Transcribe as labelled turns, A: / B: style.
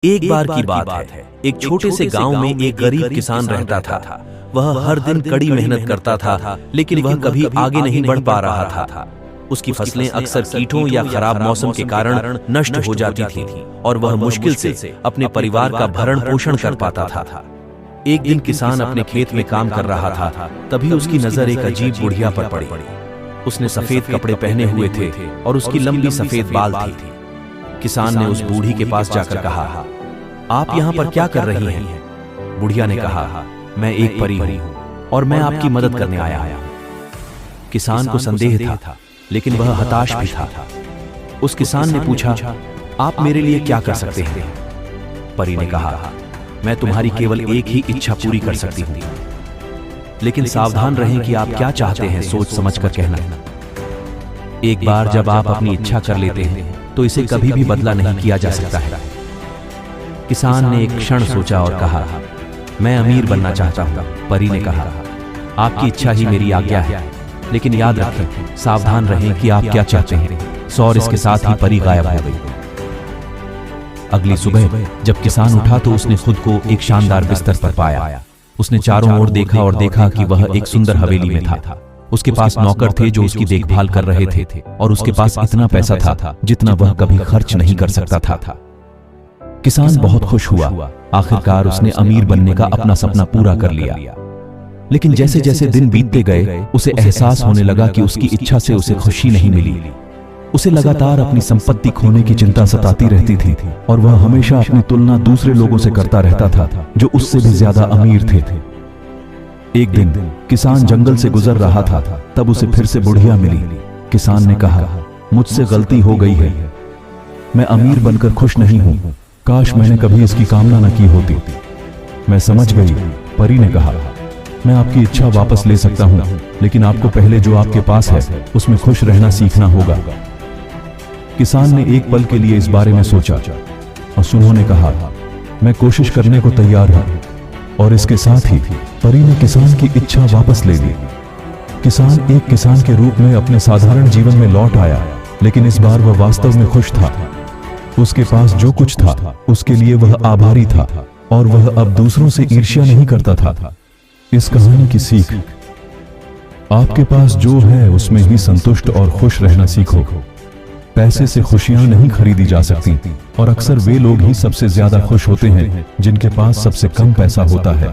A: एक बार की बात है, एक छोटे से गांव में एक गरीब किसान रहता था। वह हर दिन कड़ी मेहनत करता था, लेकिन वह कभी आगे नहीं बढ़ पा रहा था। उसकी फसलें अक्सर कीटों या खराब मौसम के कारण नष्ट हो जाती थीं और वह मुश्किल से अपने परिवार का भरण पोषण कर पाता था। एक दिन किसान अपने खेत में काम कर रहा था, तभी उसकी नजर एक अजीब बुढ़िया पर पड़ी। उसने सफेद कपड़े पहने हुए थे और उसकी लंबी सफेद बाल थी। किसान ने उस बूढ़ी के पास जाकर कहा, आप यहाँ पर क्या कर रही हैं? बुढ़िया ने कहा, मैं एक परी हूँ और मैं आपकी मदद करने आया हूँ। किसान को संदेह था, लेकिन वह हताश भी था। उस किसान ने पूछा, आप मेरे लिए क्या कर सकते हैं? परी ने कहा, मैं तुम्हारी केवल एक ही इच्छा पूरी कर सकती हूँ, लेकिन सावधान रहें कि आप क्या चाहते हैं, सोच समझ कर कहना। एक बार जब आप अपनी इच्छा कर लेते हैं तो इसे कभी भी बदला नहीं किया जा सकता है। किसान ने एक क्षण सोचा और कहा, मैं अमीर बनना चाहता हूँ। परी ने कहा, आपकी इच्छा ही मेरी आज्ञा है, लेकिन याद रखें, सावधान रहें कि आप क्या चाहते हैं। और इसके साथ ही परी गायब हो गई। अगली सुबह जब किसान उठा तो उसने खुद को एक शानदार बिस्तर पर पाया। उसने चारों ओर देखा और देखा कि वह एक सुंदर हवेली में था। उसके पास नौकर थे जो उसकी देखभाल कर रहे थे और उसके पास इतना पैसा था जितना वह कभी खर्च नहीं कर सकता था। किसान बहुत खुश हुआ। आखिरकार उसने अमीर बनने का अपना सपना पूरा कर लिया। लेकिन जैसे जैसे दिन बीतते गए, उसे एहसास होने लगा कि उसकी इच्छा से उसे खुशी नहीं मिली। उसे लगातार अपनी संपत्ति खोने की चिंता सताती रहती थी और वह हमेशा अपनी तुलना दूसरे लोगों से करता रहता था जो उससे भी ज्यादा अमीर थे। एक दिन किसान जंगल से गुजर रहा था, तब उसे फिर से बुढ़िया मिली। किसान ने कहा, मुझसे गलती हो गई है, मैं अमीर बनकर खुश नहीं हूँ। काश मैंने कभी इसकी कामना न की होती। मैं समझ गई, परी ने कहा, मैं आपकी इच्छा वापस ले सकता हूँ, लेकिन आपको पहले जो आपके पास है उसमें खुश रहना सीखना होगा। किसान ने एक पल के लिए इस बारे में सोचा और सुनो ने कहा, मैं कोशिश करने को तैयार हूँ। और इसके साथ ही परी ने किसान की इच्छा वापस ले ली। किसान एक किसान के रूप में अपने साधारण जीवन में लौट आया, लेकिन इस बार वह वास्तव में खुश था। उसके पास जो कुछ था उसके लिए वह आभारी था और वह अब दूसरों से ईर्ष्या नहीं करता था। इस कहानी की सीख, आपके पास जो है उसमें ही संतुष्ट और खुश रहना सीखो। पैसे से खुशियां नहीं खरीदी जा सकती और अक्सर वे लोग ही सबसे ज्यादा खुश होते हैं जिनके पास सबसे कम पैसा होता है।